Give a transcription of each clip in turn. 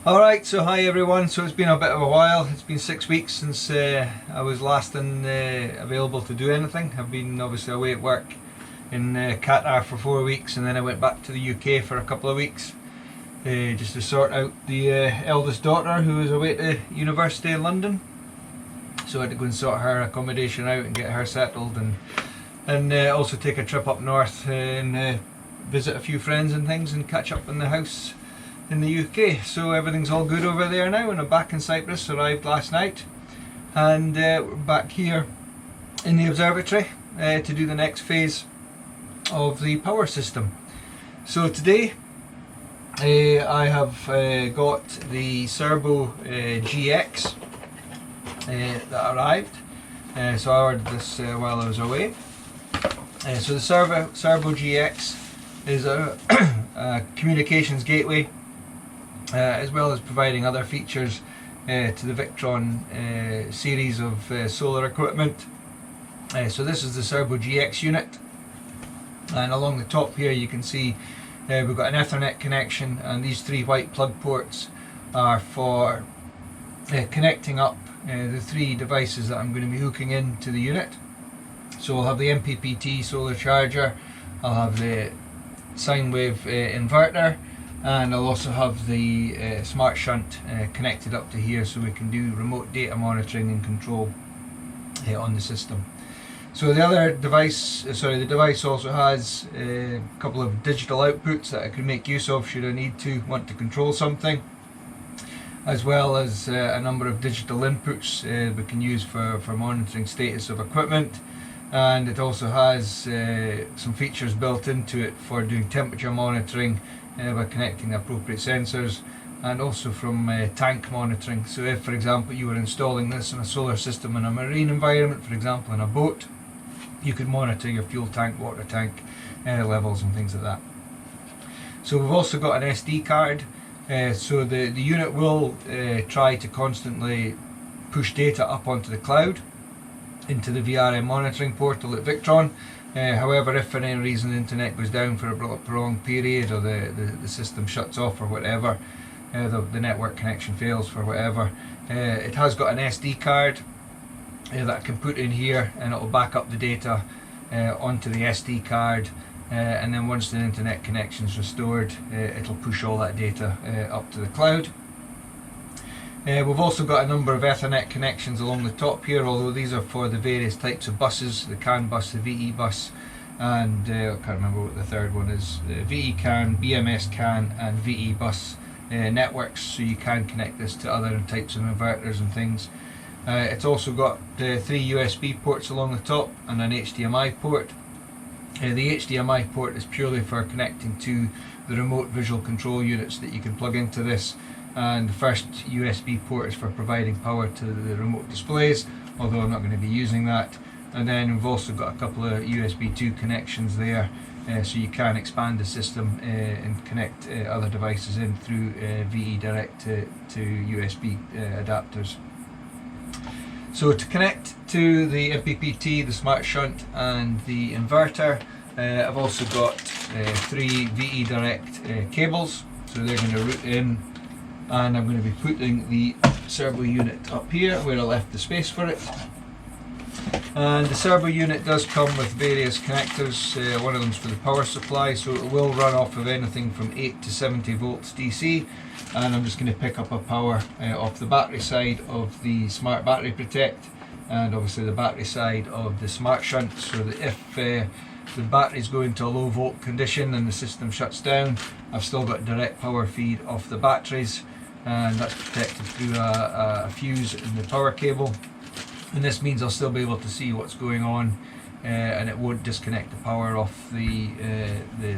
Alright, so hi everyone. So it's been a bit of a while. It's been 6 weeks since I was last available to do anything. I've been obviously away at work in Qatar for 4 weeks, and then I went back to the UK for a couple of weeks just to sort out the eldest daughter who was away to university in London. So I had to go and sort her accommodation out and get her settled, and also take a trip up north and visit a few friends and things and catch up in the house in the UK. So everything's all good over there now, and I'm back in Cyprus. Arrived last night, and we're back here in the observatory to do the next phase of the power system. So today I have got the Cerbo GX that arrived. So I ordered this while I was away. So the Cerbo GX is a communications gateway, as well as providing other features to the Victron series of solar equipment. So this is the Cerbo GX unit, and along the top here you can see we've got an Ethernet connection, and these three white plug ports are for connecting up the three devices that I'm going to be hooking into the unit. So I'll have the MPPT solar charger, I'll have the sine wave inverter, and I'll also have the smart shunt connected up to here, so we can do remote data monitoring and control on the system. So the other device, the device also has a couple of digital outputs that I can make use of should I want to control something, as well as a number of digital inputs we can use for monitoring status of equipment. And it also has some features built into it for doing temperature monitoring by connecting appropriate sensors, and also from tank monitoring. So if, for example, you were installing this in a solar system in a marine environment, for example in a boat, you could monitor your fuel tank, water tank levels and things like that. So we've also got an SD card. So the unit will try to constantly push data up onto the cloud into the VRM monitoring portal at Victron. However, if for any reason the internet goes down for a prolonged period, or the system shuts off or whatever, the network connection fails for whatever, it has got an SD card that I can put in here, and it will back up the data onto the SD card, and then once the internet connection is restored, it'll push all that data up to the cloud. We've also got a number of Ethernet connections along the top here, although these are for the various types of buses: the CAN bus, the VE bus, and I can't remember what the third one is, VE CAN, BMS CAN and VE bus networks, so you can connect this to other types of inverters and things. It's also got 3 USB ports along the top and an HDMI port. The HDMI port is purely for connecting to the remote visual control units that you can plug into this, and the first USB port is for providing power to the remote displays, although I'm not going to be using that. And then we've also got a couple of USB 2 connections there, so you can expand the system and connect other devices in through VE direct to USB adapters. So to connect to the MPPT, the smart shunt and the inverter, I've also got 3 VE direct cables, so they're going to route in, and I'm going to be putting the Cerbo unit up here where I left the space for it. And the Cerbo unit does come with various connectors. One of them is for the power supply, so it will run off of anything from 8 to 70 volts DC, and I'm just going to pick up a power off the battery side of the Smart Battery Protect, and obviously the battery side of the Smart Shunt, so that if the batteries go into a low volt condition and the system shuts down, I've still got direct power feed off the batteries, and that's protected through a fuse in the power cable. And this means I'll still be able to see what's going on, and it won't disconnect the power off the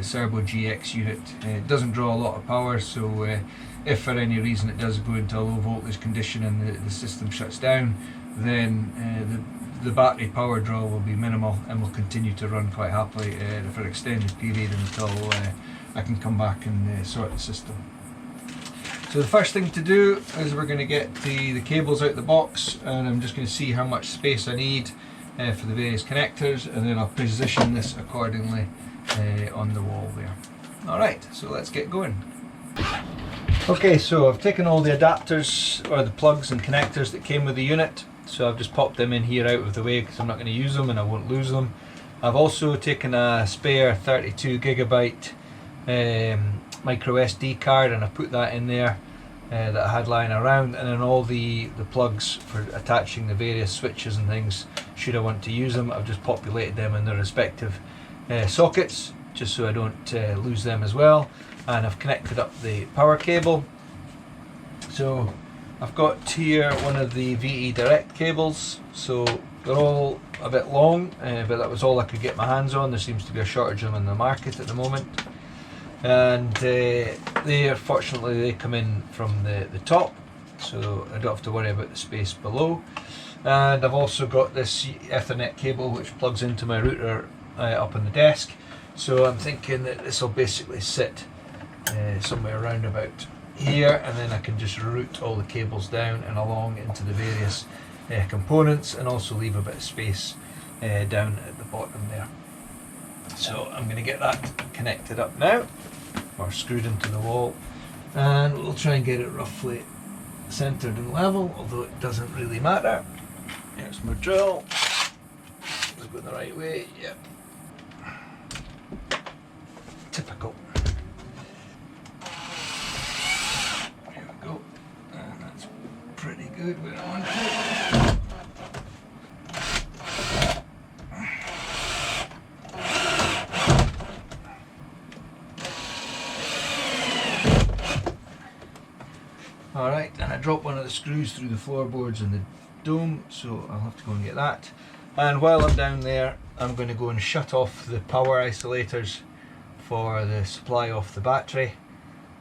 Cerbo GX unit. It doesn't draw a lot of power, so if for any reason it does go into a low voltage condition and the system shuts down, then the battery power draw will be minimal and will continue to run quite happily for an extended period until I can come back and sort the system. So the first thing to do is we're going to get the cables out the box, and I'm just going to see how much space I need for the various connectors, and then I'll position this accordingly on the wall there. Alright, so let's get going. Okay, so I've taken all the adapters or the plugs and connectors that came with the unit, so I've just popped them in here out of the way because I'm not going to use them and I won't lose them. I've also taken a spare 32GB micro SD card and I put that in there that I had lying around, and then all the plugs for attaching the various switches and things should I want to use them. I've just populated them in their respective sockets just so I don't lose them as well. And I've connected up the power cable. So I've got here one of the VE Direct cables, so they're all a bit long, but that was all I could get my hands on. There seems to be a shortage of them in the market at the moment, and fortunately they come in from the top, so I don't have to worry about the space below. And I've also got this Ethernet cable which plugs into my router up on the desk, so I'm thinking that this will basically sit somewhere around about here, and then I can just route all the cables down and along into the various components, and also leave a bit of space down at the bottom there. So I'm going to get that connected up now, or screwed into the wall, and we'll try and get it roughly centered and level, although it doesn't really matter. Here's my drill. Is it going the right way? Yep. Typical. There we go. And that's pretty good where I want it. Alright, and I dropped one of the screws through the floorboards in the dome, so I'll have to go and get that. And while I'm down there, I'm going to go and shut off the power isolators for the supply off the battery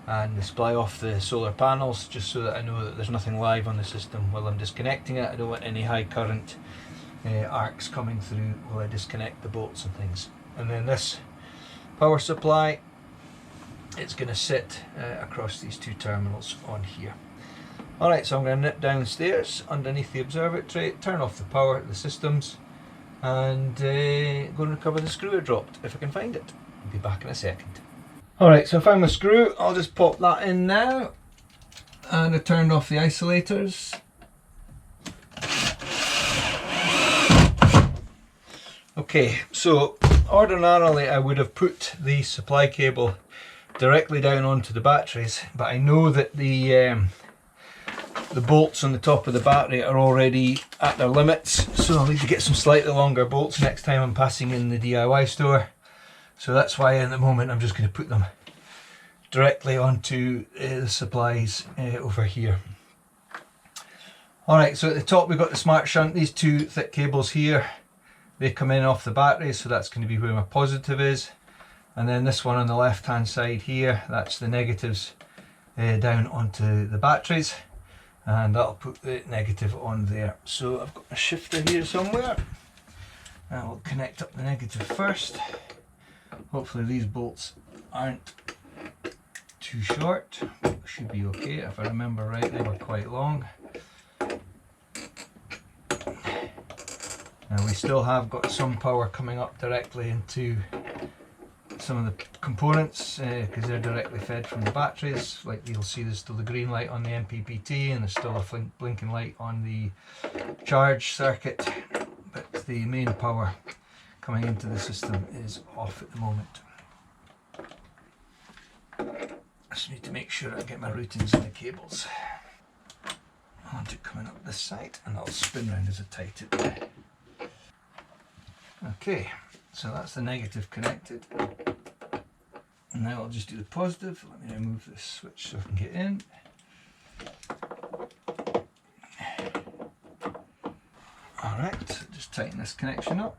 and the supply off the solar panels, just so that I know that there's nothing live on the system while I'm disconnecting it. I don't want any high current arcs coming through while I disconnect the bolts and things. And then this power supply, it's going to sit across these two terminals on here. Alright, so I'm going to nip downstairs underneath the observatory, turn off the power to the systems, and go and recover the screw I dropped, if I can find it. I'll be back in a second. Alright, so I found my screw. I'll just pop that in now, and I turned off the isolators. Okay, so ordinarily I would have put the supply cable directly down onto the batteries, but I know that the bolts on the top of the battery are already at their limits, so I'll need to get some slightly longer bolts next time I'm passing in the DIY store. So that's why in the moment I'm just going to put them directly onto the supplies over here. Alright, so at the top we've got the smart shunt. These two thick cables here, they come in off the batteries, so that's going to be where my positive is. And then this one on the left hand side here, that's the negatives down onto the batteries, and that'll put the negative on there. So I've got a shifter here somewhere. I'll connect up the negative first. Hopefully these bolts aren't too short. Should be okay. If I remember right, they were quite long. Now we still have got some power coming up directly into some of the components because they're directly fed from the batteries. Like you'll see, there's still the green light on the MPPT, and there's still a blinking light on the charge circuit, but the main power coming into the system is off at the moment. I just need to make sure I get my routings in the cables. I want it coming up this side, and I'll spin round as I tighten it. Okay, so that's the negative connected. And now I'll just do the positive. Let me now move this switch so I can get in. Alright, just tighten this connection up.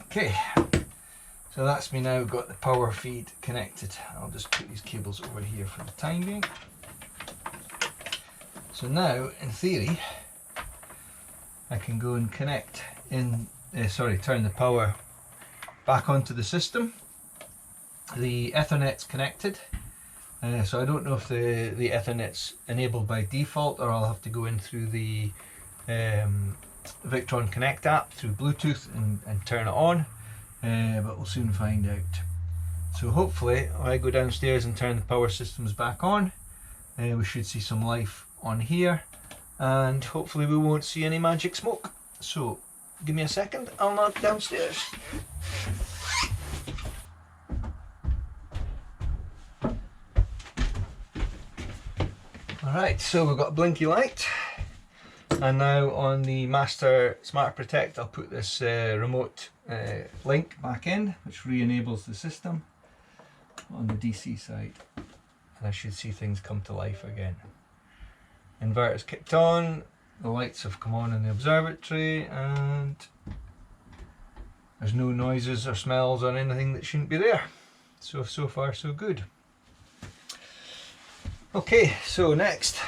Okay, so that's me now got the power feed connected. I'll just put these cables over here for the time being. So now, in theory, I can go and connect in, turn the power back onto the system. The Ethernet's connected, so I don't know if the Ethernet's enabled by default, or I'll have to go in through the Victron Connect app through Bluetooth and turn it on, but we'll soon find out. So hopefully I go downstairs and turn the power systems back on, we should see some life on here, and hopefully we won't see any magic smoke. So give me a second, I'll knock downstairs. Alright, so we've got a blinky light, and now on the Master Smart Protect I'll put this remote link back in, which re-enables the system on the DC side, and I should see things come to life again. Inverter's kicked on, the lights have come on in the observatory, and there's no noises or smells or anything that shouldn't be there. So far so good. Okay, so next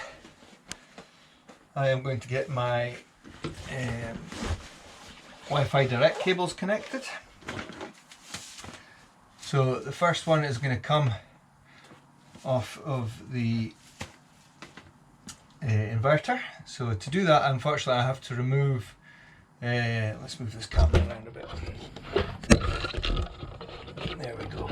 I am going to get my Wi-Fi direct cables connected. So the first one is going to come off of the inverter. So to do that, unfortunately I have to remove, let's move this camera around a bit. There we go.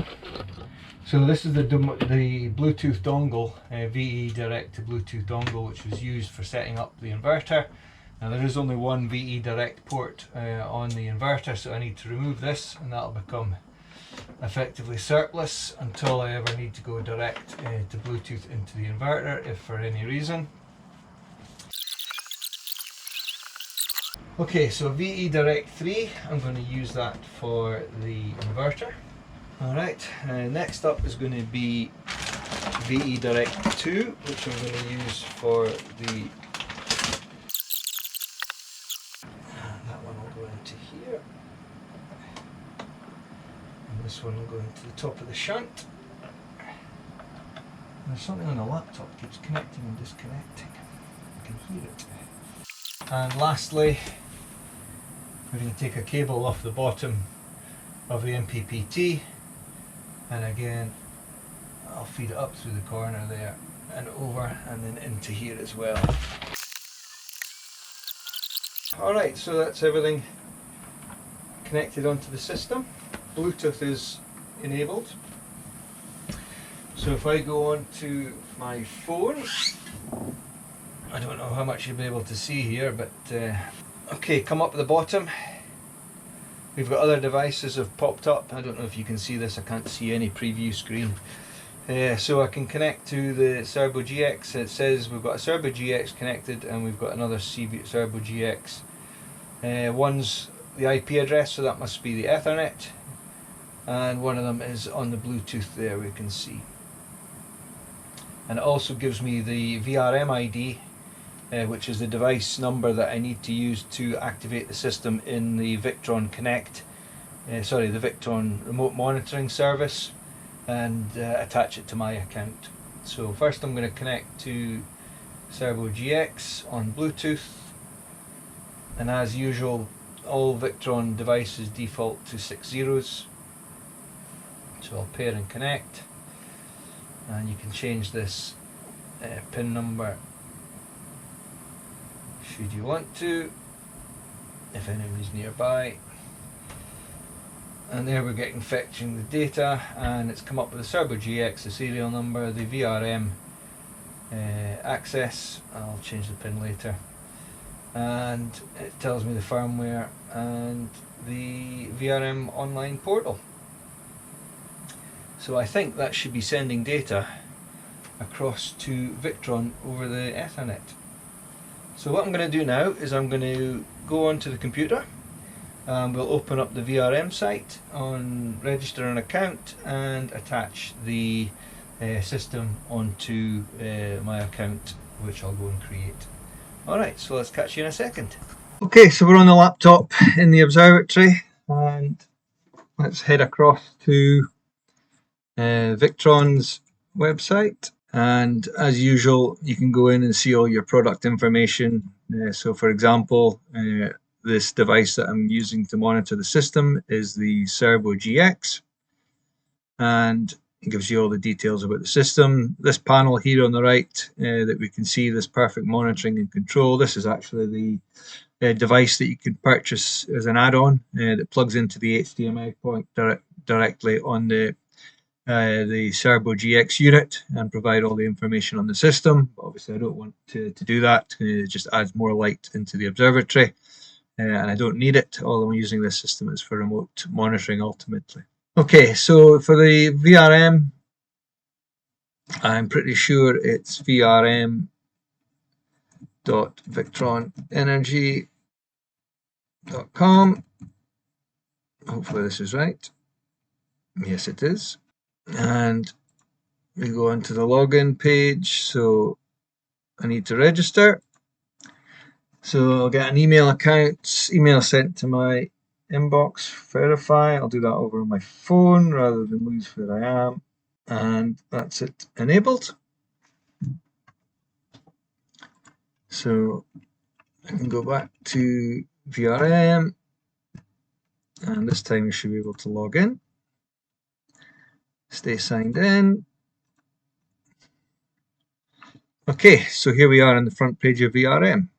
So this is the Bluetooth dongle, VE direct to Bluetooth dongle, which was used for setting up the inverter. Now there is only one VE direct port on the inverter, so I need to remove this, and that'll become effectively surplus until I ever need to go direct to Bluetooth into the inverter, if for any reason. Okay, so VE Direct 3, I'm going to use that for the inverter. Alright, next up is going to be VE Direct 2, which I'm going to use for the... that one will go into here. And this one will go into the top of the shunt. And there's something on the laptop that keeps connecting and disconnecting. I can hear it. And lastly, we're going to take a cable off the bottom of the MPPT, and again I'll feed it up through the corner there and over and then into here as well. Alright, so that's everything connected onto the system. Bluetooth is enabled. So if I go on to my phone, I don't know how much you'll be able to see here, but okay, come up at the bottom. We've got other devices have popped up. I don't know if you can see this, I can't see any preview screen. So I can connect to the Cerbo GX. It says we've got a Cerbo GX connected, and we've got another Cerbo GX. One's the IP address, so that must be the Ethernet, and one of them is on the Bluetooth there, we can see. And it also gives me the VRM ID, which is the device number that I need to use to activate the system in the Victron Connect, the Victron Remote Monitoring service, and attach it to my account. So first I'm going to connect to Cerbo GX on Bluetooth, and as usual all Victron devices default to 6 zeros. So I'll pair and connect, and you can change this pin number should you want to, if anybody's nearby. And there we're getting fetching the data, and it's come up with the Cerbo GX, the serial number, the VRM access, I'll change the pin later, and it tells me the firmware and the VRM online portal. So I think that should be sending data across to Victron over the Ethernet. So what I'm going to do now is I'm going to go onto the computer, we'll open up the VRM site, register an account and attach the system onto my account, which I'll go and create. Alright, so let's catch you in a second. Okay, so we're on the laptop in the observatory, and let's head across to Victron's website. And as usual, you can go in and see all your product information. So for example, this device that I'm using to monitor the system is the Cerbo GX, and it gives you all the details about the system. This panel here on the right that we can see, this perfect monitoring and control, this is actually the device that you can purchase as an add-on that plugs into the HDMI point directly on the the Cerbo GX unit and provide all the information on the system. Obviously, I don't want to do that. It just adds more light into the observatory, and I don't need it. All I'm using this system is for remote monitoring ultimately. Okay, so for the VRM, I'm pretty sure it's vrm.victronenergy.com. Hopefully this is right. Yes, it is. And we go onto the login page, so I need to register. So I'll get an email account, email sent to my inbox, verify. I'll do that over on my phone rather than lose where I am. And that's it enabled. So I can go back to VRM, and this time we should be able to log in. Stay signed in. Okay, so here we are on the front page of VRM.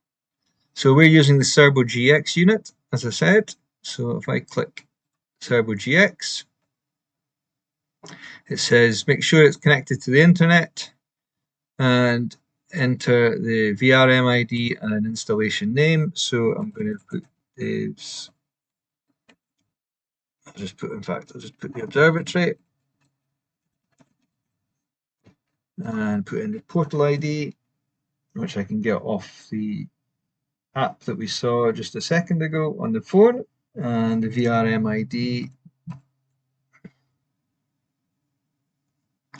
So we're using the Cerbo GX unit, as I said. So if I click Cerbo GX, it says make sure it's connected to the internet and enter the VRM ID and an installation name. So I'm going to put Dave's, I'll just put the observatory and put in the portal ID, which I can get off the app that we saw just a second ago on the phone, and the VRM ID.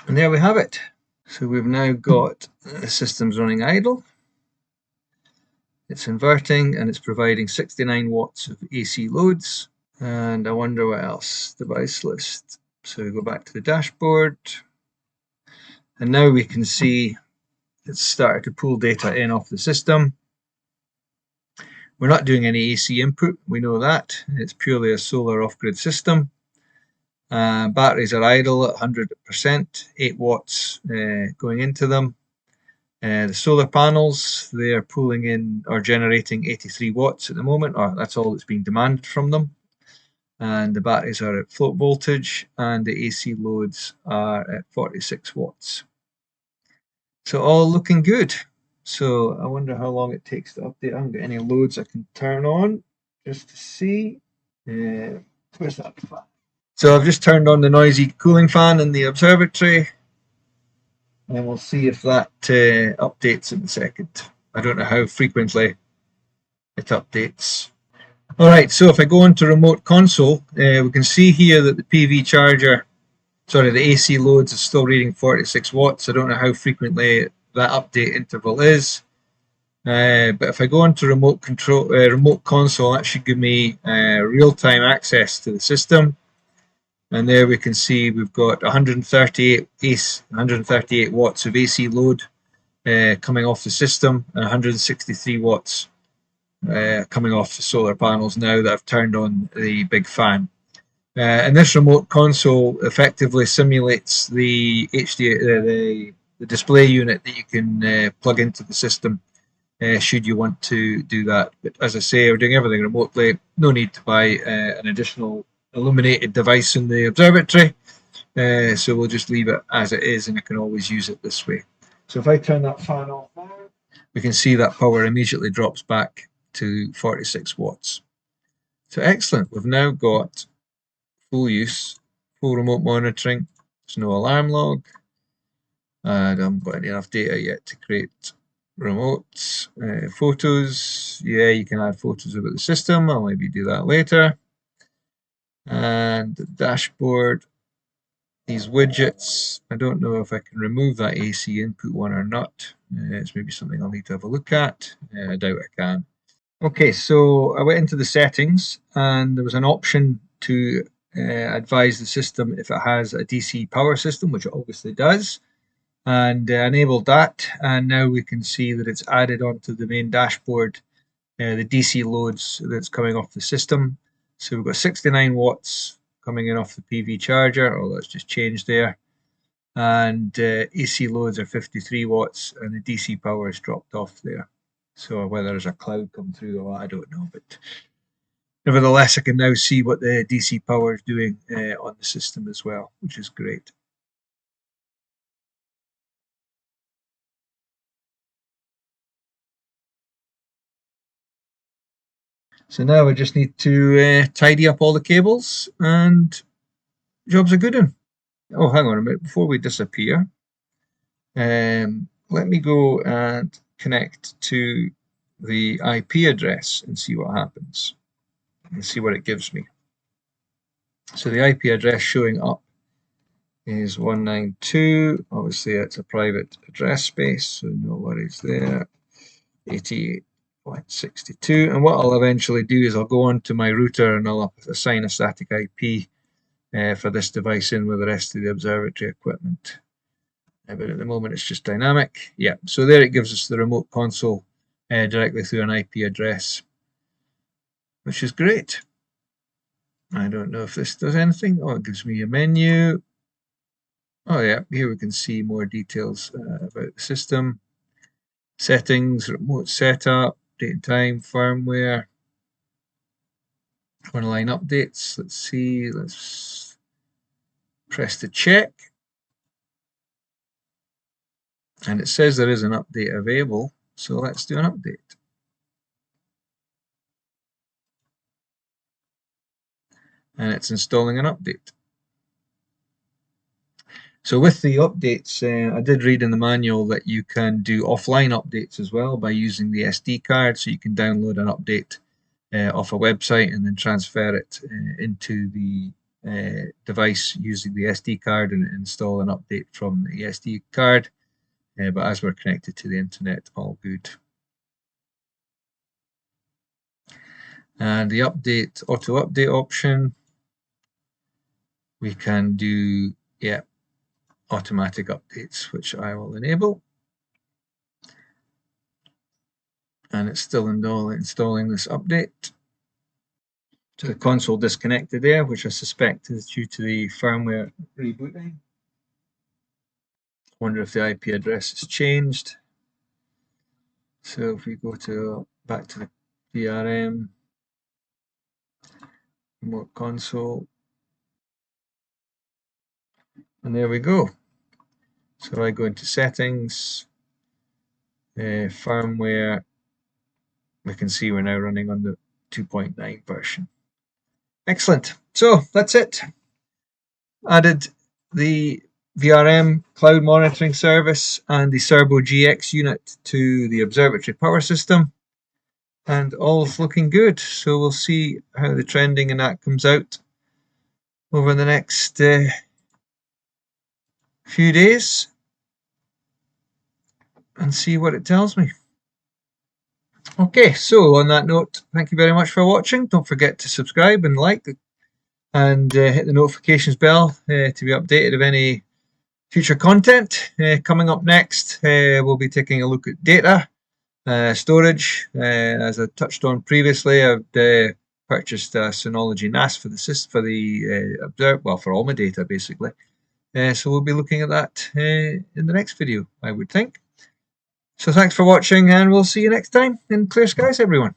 And there we have it. So we've now got the systems running idle. It's inverting and it's providing 69 watts of AC loads. And I wonder what else, device list. So we go back to the dashboard. And now we can see it's started to pull data in off the system. We're not doing any AC input, we know that. It's purely a solar off-grid system. Batteries are idle at 100%, 8 watts going into them. The solar panels, they are pulling in or generating 83 watts at the moment, or that's all that's being demanded from them. And the batteries are at float voltage, and the AC loads are at 46 watts. So all looking good. So I wonder how long it takes to update. I haven't got any loads I can turn on just to see. Where's that fan? So I've just turned on the noisy cooling fan in the observatory, and we'll see if that updates in a second. I don't know how frequently it updates. Alright, so if I go into remote console, we can see here that the PV charger, sorry, the AC loads is still reading 46 watts. I don't know how frequently that update interval is. But if I go into remote console, that should give me real-time access to the system. And there we can see we've got 138 watts of AC load coming off the system, and 163 watts coming off the solar panels now that I've turned on the big fan. And this remote console effectively simulates the the display unit that you can plug into the system should you want to do that. But as I say, we're doing everything remotely. No need to buy an additional illuminated device in the observatory. So we'll just leave it as it is, and I can always use it this way. So if I turn that fan off now, we can see that power immediately drops back to 46 watts. So excellent. We've now got full use, full remote monitoring. There's no alarm log. I haven't got enough data yet to create remotes. Photos, yeah, you can add photos about the system. I'll maybe do that later. And the dashboard, these widgets, I don't know if I can remove that AC input one or not. It's maybe something I'll need to have a look at. I doubt I can. Okay, so I went into the settings, and there was an option to advise the system if it has a DC power system, which it obviously does, and enabled that. And now we can see that it's added onto the main dashboard the DC loads that's coming off the system. So we've got 69 watts coming in off the PV charger, oh, that's just changed there. And AC loads are 53 watts, and the DC power is dropped off there. So whether there's a cloud come through or what, I don't know. But nevertheless, I can now see what the DC power is doing on the system as well, which is great. So now I just need to tidy up all the cables and job's a good one. Oh, hang on a minute, before we disappear, let me go and connect to the IP address and see what happens and see what it gives me. So the IP address showing up is 192. Obviously, it's a private address space, so no worries there. 88.62. And what I'll eventually do is I'll go onto my router and I'll assign a static IP for this device in with the rest of the observatory equipment. But at the moment, it's just dynamic. Yeah, so there it gives us the remote console directly through an IP address, which is great. I don't know if this does anything. Oh, it gives me a menu. Oh yeah, here we can see more details about the system. Settings, remote setup, date and time, firmware, online updates. Let's see, let's press the check. And it says there is an update available, so let's do an update. And it's installing an update. So with the updates, I did read in the manual that you can do offline updates as well by using the SD card. So you can download an update off a website and then transfer it into the device using the SD card and install an update from the SD card. But as we're connected to the internet, all good. And the update, auto update option, we can do, yeah, automatic updates, which I will enable. And it's still installing this update. So the console disconnected there, which I suspect is due to the firmware rebooting. Wonder if the IP address has changed. So if we go back to the VRM remote console, and there we go. So I go into settings, firmware. We can see we're now running on the 2.9 version. Excellent. So that's it. Added the VRM cloud monitoring service and the Cerbo GX unit to the observatory power system, and all's looking good. So we'll see how the trending and that comes out over the next few days and see what it tells me. Okay, so on that note, thank you very much for watching. Don't forget to subscribe and like and hit the notifications bell to be updated of any future content. Coming up next, we'll be taking a look at data storage. As I touched on previously, I've purchased a Synology NAS for for all my data basically. So we'll be looking at that in the next video, I would think. So thanks for watching, and we'll see you next time in clear skies, everyone.